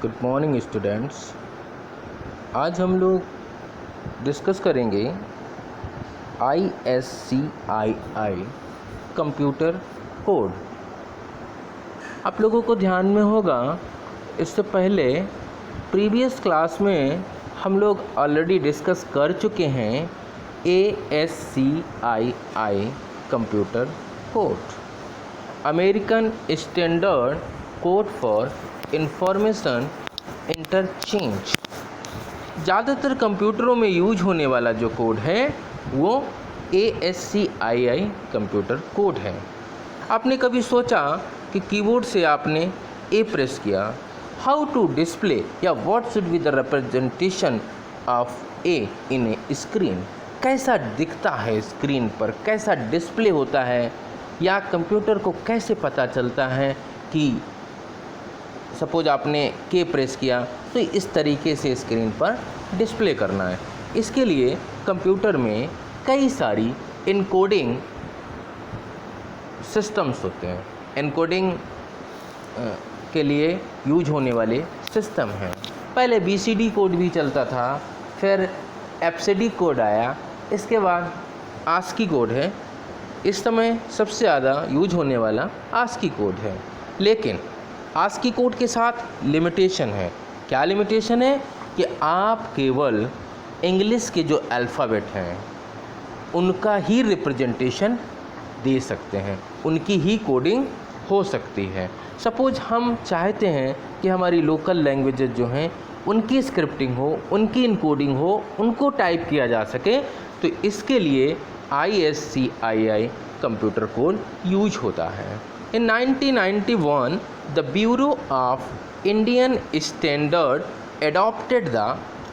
Good morning students. आज हम लोग डिस्कस करेंगे ISCII कंप्यूटर कोड। आप लोगों को ध्यान में होगा, इससे पहले प्रीवियस क्लास में हम लोग ऑलरेडी डिस्कस कर चुके हैं ASCII computer code, American standard code for information interchange. ज़्यादातर कंप्यूटरों में यूज होने वाला जो कोड है वो ASCII कंप्यूटर कोड है। आपने कभी सोचा कि कीबोर्ड से आपने A प्रेस किया, हाउ टू डिस्प्ले या what should be the representation of A in A screen, कैसा दिखता है स्क्रीन पर, कैसा डिस्प्ले होता है, या कंप्यूटर को कैसे पता चलता है कि सपोज आपने K प्रेस किया तो इस तरीके से स्क्रीन पर डिस्प्ले करना है। इसके लिए कंप्यूटर में कई सारी इनकोडिंग सिस्टम्स होते हैं। इनकोडिंग के लिए यूज होने वाले सिस्टम हैं। पहले BCD कोड भी चलता था, फिर FCD कोड आया, इसके बाद ASCII कोड है। इस समय सबसे ज़्यादा यूज होने वाला ASCII कोड है। लेकिन ASCII कोड के साथ लिमिटेशन है। क्या लिमिटेशन है? कि आप केवल इंग्लिश के जो अल्फ़ाबेट हैं उनका ही रिप्रेजेंटेशन दे सकते हैं, उनकी ही कोडिंग हो सकती है। सपोज हम चाहते हैं कि हमारी लोकल लैंग्वेजेस जो हैं उनकी स्क्रिप्टिंग हो, उनकी इनकोडिंग हो, उनको टाइप किया जा सके, तो इसके लिए ISCII कंप्यूटर कोड यूज होता है। In 1991, the Bureau of Indian Standard adopted the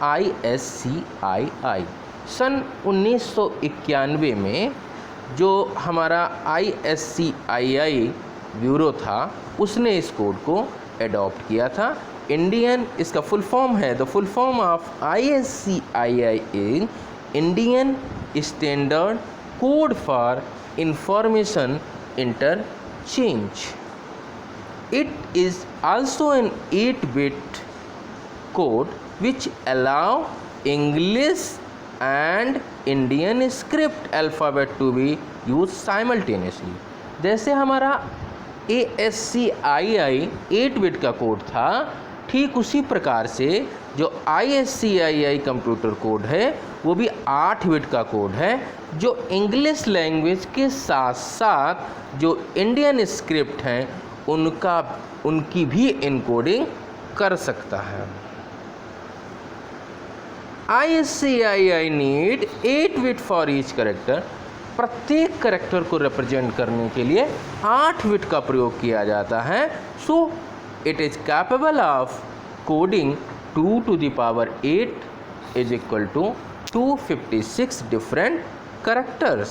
ISCII। सन 1991 में जो हमारा ISCII ब्यूरो था उसने इस कोड को अडॉप्ट किया था। इंडियन, इसका फुल फॉर्म है, the full form of ISCII is Indian standard code for information interchange. It is also an 8-bit code which allow English and Indian script alphabet to be used simultaneously। जैसे हमारा ASCII 8-bit का code था, ठीक उसी प्रकार से जो ISCII computer code है वो भी 8-बिट का कोड है, जो इंग्लिश लैंग्वेज के साथ साथ जो इंडियन स्क्रिप्ट हैं उनकी भी इनकोडिंग कर सकता है। ISCII need eight bit for each character. प्रत्येक कैरेक्टर को रिप्रेजेंट करने के लिए 8-बिट का प्रयोग किया जाता है। So it is capable of coding 2 to the power 8 is equal to 256 different characters.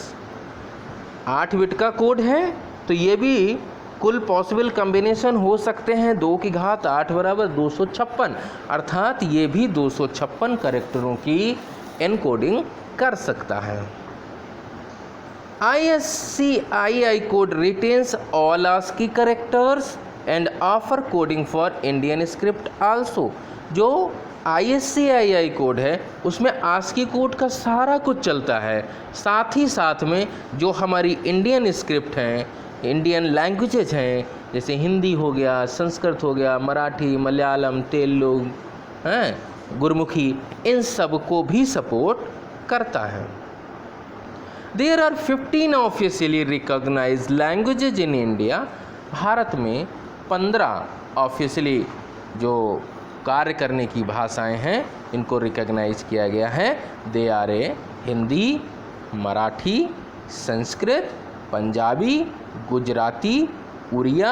Eight bit का कोड है तो ये भी कुल पॉसिबल कम्बिनेशन हो सकते हैं 2 की घात 8 बराबर 256, अर्थात ये भी 256 कैरेक्टरों की एनकोडिंग कर सकता है। ISCII code retains all ASCII characters and offer coding for Indian script also. जो ISCII कोड है उसमें ASCII कोड का सारा कुछ चलता है, साथ ही साथ में जो हमारी इंडियन स्क्रिप्ट हैं, इंडियन लैंग्वेजेज हैं, जैसे हिंदी हो गया, संस्कृत हो गया, मराठी, मलयालम, तेलुगु हैं, गुरमुखी, इन सब को भी सपोर्ट करता है। There are 15 officially recognized languages in India. Bharat में 15 ऑफिशियली जो कार्य करने की भाषाएं हैं इनको रिकॉग्नाइज किया गया है। They are a Hindi, Marathi, Sanskrit, Punjabi, Gujarati, Oriya,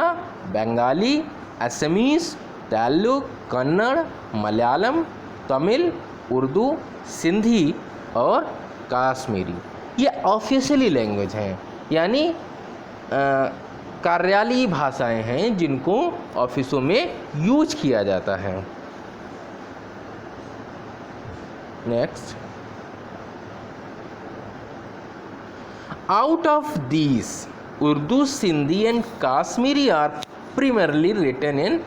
Bengali, Assamese, Telugu, Kannada, Malayalam, Tamil, Urdu, Sindhi और कश्मीरी। ये ऑफिशियली लैंग्वेज हैं, यानी कार्यालयी भाषाएं हैं जिनको ऑफिसों में यूज किया जाता है। Next, out of these Urdu, Sindhi and Kashmiri are primarily written in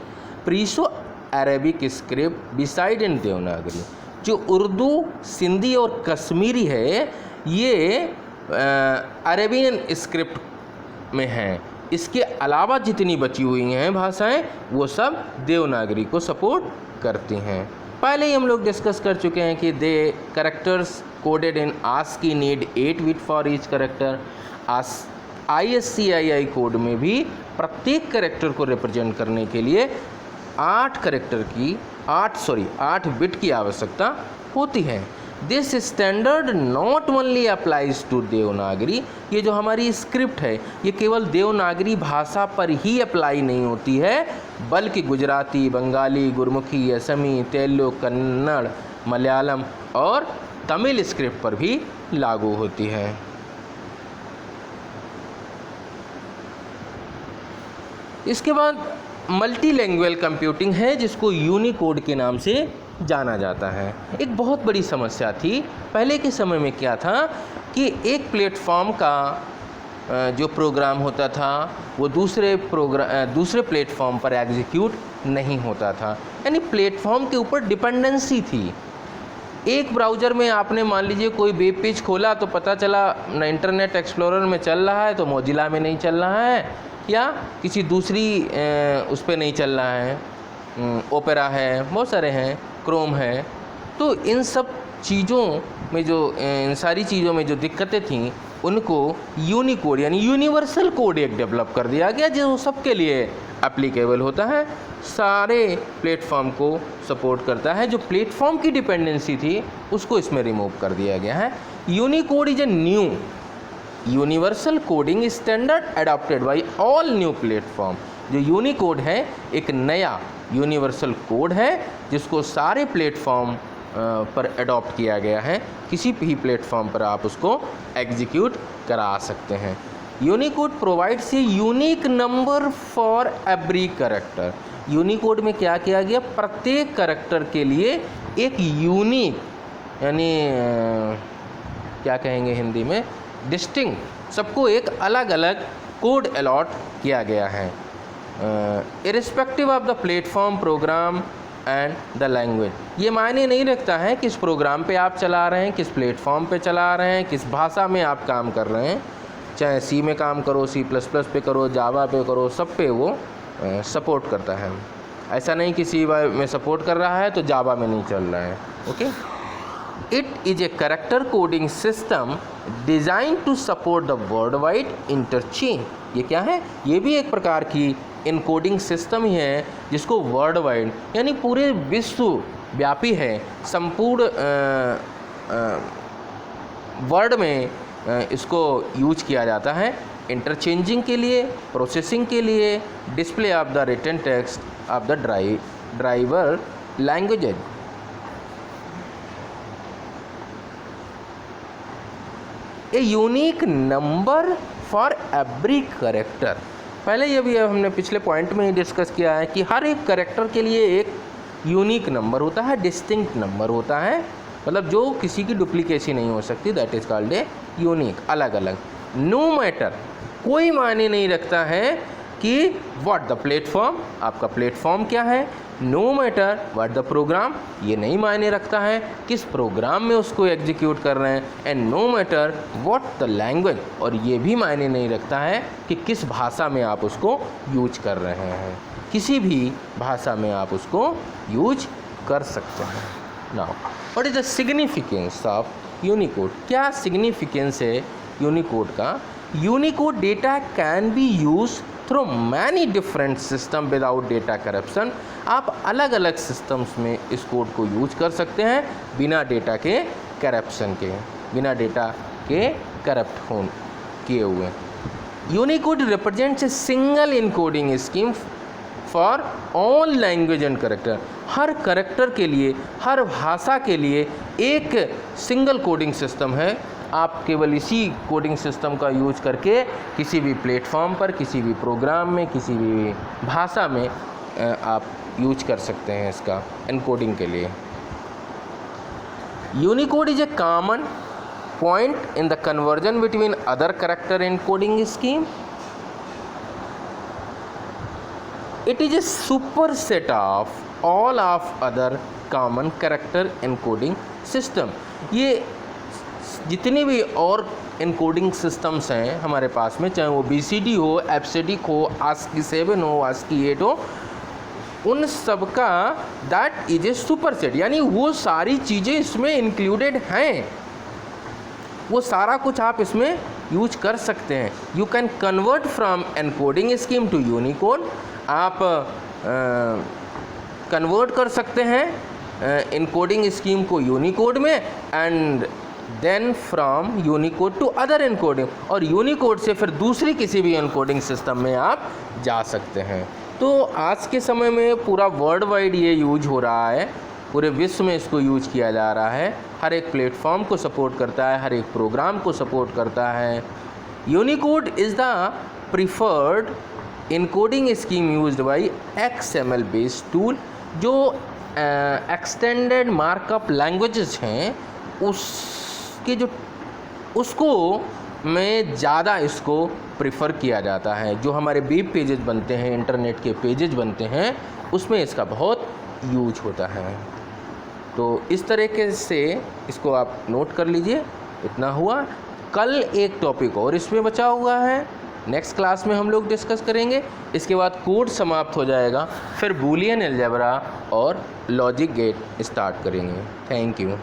Perso Arabic script decide in Devanagari. जो उर्दू, सिंधी और कश्मीरी है ये अरेबियन स्क्रिप्ट में हैं। इसके अलावा जितनी बची हुई हैं भाषाएं वो सब देवनागरी को सपोर्ट करती हैं। पहले ही हम लोग डिस्कस कर चुके हैं कि they characters coded in ASCII need 8 bit for each character. ISCII code में भी प्रत्येक कैरेक्टर को रिप्रेजेंट करने के लिए 8 बिट की आवश्यकता होती है। This standard not only applies to Devanagari. ये जो हमारी स्क्रिप्ट है ये केवल देवनागरी भाषा पर ही अप्लाई नहीं होती है, बल्कि गुजराती, बंगाली, गुरमुखी, असमी, तेलुगु, कन्नड़, मलयालम और तमिल स्क्रिप्ट पर भी लागू होती है। इसके बाद मल्टी लैंग्वेज कंप्यूटिंग है जिसको यूनिकोड के नाम से जाना जाता है। एक बहुत बड़ी समस्या थी पहले के समय में। क्या था कि एक प्लेटफॉर्म का जो प्रोग्राम होता था वो दूसरे प्लेटफॉर्म पर एग्जीक्यूट नहीं होता था, यानी प्लेटफॉर्म के ऊपर डिपेंडेंसी थी। एक ब्राउज़र में आपने मान लीजिए कोई वेब पेज खोला तो पता चला ना इंटरनेट एक्सप्लोरर में चल रहा है तो मोजिला में नहीं चल रहा है, या किसी दूसरी उस पर नहीं चल रहा है, ओपेरा है, बहुत सारे हैं, क्रोम है। तो इन सब चीज़ों में इन सारी चीज़ों में जो दिक्कतें थीं उनको यूनिकोड यानी यूनिवर्सल कोड एक डेवलप कर दिया गया जो सबके लिए एप्लीकेबल होता है, सारे प्लेटफॉर्म को सपोर्ट करता है। जो प्लेटफॉर्म की डिपेंडेंसी थी उसको इसमें रिमूव कर दिया गया है। Unicode is a new universal coding standard adopted by all new platform. जो यूनिकोड है एक नया यूनिवर्सल कोड है जिसको सारे प्लेटफॉर्म पर अडॉप्ट किया गया है। किसी भी प्लेटफॉर्म पर आप उसको एग्जीक्यूट करा सकते हैं। Unicode provides a unique number for every character. Unicode में क्या किया गया, प्रत्येक कैरेक्टर के लिए एक यूनिक यानी क्या कहेंगे हिंदी में, डिस्टिंक्ट, सबको एक अलग अलग कोड अलॉट किया गया है irrespective of the platform, program and the language. ये मायने नहीं रखता है किस प्रोग्राम पे आप चला रहे हैं, किस प्लेटफॉर्म पे चला रहे हैं, किस भाषा में आप काम कर रहे हैं, चाहे सी में काम करो, C++ पे करो, जावा पे करो, सब पे वो सपोर्ट करता है। ऐसा नहीं कि सी में सपोर्ट कर रहा है तो जावा में नहीं चल रहा है। Okay, it is a character coding system design to support the world wide interchange. ये क्या है, ये भी एक प्रकार की इनकोडिंग सिस्टम ही है जिसको वर्ल्ड वाइड यानी पूरे विश्व व्यापी है, संपूर्ण वर्ल्ड में इसको यूज किया जाता है इंटरचेंजिंग के लिए, प्रोसेसिंग के लिए, display of the written text of the driver language. A unique number for every character. पहले ये भी हमने पिछले पॉइंट में ही डिस्कस किया है कि हर एक करेक्टर के लिए एक यूनिक नंबर होता है, डिस्टिंक्ट नंबर होता है, मतलब जो किसी की डुप्लीकेसी नहीं हो सकती, that is called a unique, अलग अलग। नो मैटर, कोई मायने नहीं रखता है कि व्हाट द प्लेटफॉर्म, आपका प्लेटफॉर्म क्या है। No matter what the program, ये नहीं मायने रखता है किस प्रोग्राम में उसको एग्जीक्यूट कर रहे हैं। And no matter what the language, और ये भी मायने नहीं रखता है कि किस भाषा में आप उसको यूज कर रहे हैं, किसी भी भाषा में आप उसको यूज कर सकते हैं। Now what is the significance of Unicode. क्या सिग्निफिकेंस है यूनिकोड का। Unicode data can be use through many different system without data corruption. आप अलग अलग सिस्टम्स में इस कोड को यूज कर सकते हैं बिना डेटा के करप्शन के, बिना डेटा के करप्ट हो किए हुए। Unicode represents a single encoding scheme for all language and character. Her character के लिए, हर भाषा के लिए एक सिंगल कोडिंग सिस्टम है। आप केवल इसी कोडिंग सिस्टम का यूज करके किसी भी प्लेटफॉर्म पर, किसी भी प्रोग्राम में, किसी भी भाषा में आप यूज कर सकते हैं इसका एनकोडिंग के लिए। Unicode is a common point in the conversion between other character encoding scheme. It is A superset of all of other common character encoding system. ये जितने भी और इनकोडिंग सिस्टम्स हैं हमारे पास में, चाहे वो BCD हो, एब्सिडिक हो, ASCII 7 हो, ASCII 8 हो, उन सब का दैट इज ए सुपरसेट, यानी वो सारी चीज़ें इसमें इंक्लूडेड हैं, वो सारा कुछ आप इसमें यूज कर सकते हैं। You can convert from encoding scheme to unicode, आप कन्वर्ट कर सकते हैं इनकोडिंग स्कीम को यूनिकोड में, and then from unicode to other encoding, और यूनिकोड से फिर दूसरी किसी भी एनकोडिंग सिस्टम में आप जा सकते हैं। तो आज के समय में पूरा वर्ल्ड वाइड ये यूज हो रहा है, पूरे विश्व में इसको यूज किया जा रहा है, हर एक प्लेटफॉर्म को सपोर्ट करता है, हर एक प्रोग्राम को सपोर्ट करता है। Unicode is the preferred encoding scheme used by XML based tool. जो एक्सटेंडेड मार्कअप लैंग्वेजेस हैं उसको में ज़्यादा इसको प्रिफ़र किया जाता है। जो हमारे वेब पेजेस बनते हैं, इंटरनेट के पेजेस बनते हैं, उसमें इसका बहुत यूज होता है। तो इस तरीके से इसको आप नोट कर लीजिए। इतना हुआ। कल एक टॉपिक और इसमें बचा हुआ है, नेक्स्ट क्लास में हम लोग डिस्कस करेंगे। इसके बाद कोड समाप्त हो जाएगा, फिर बूलियन अलजेब्रा और लॉजिक गेट स्टार्ट करेंगे। Thank you.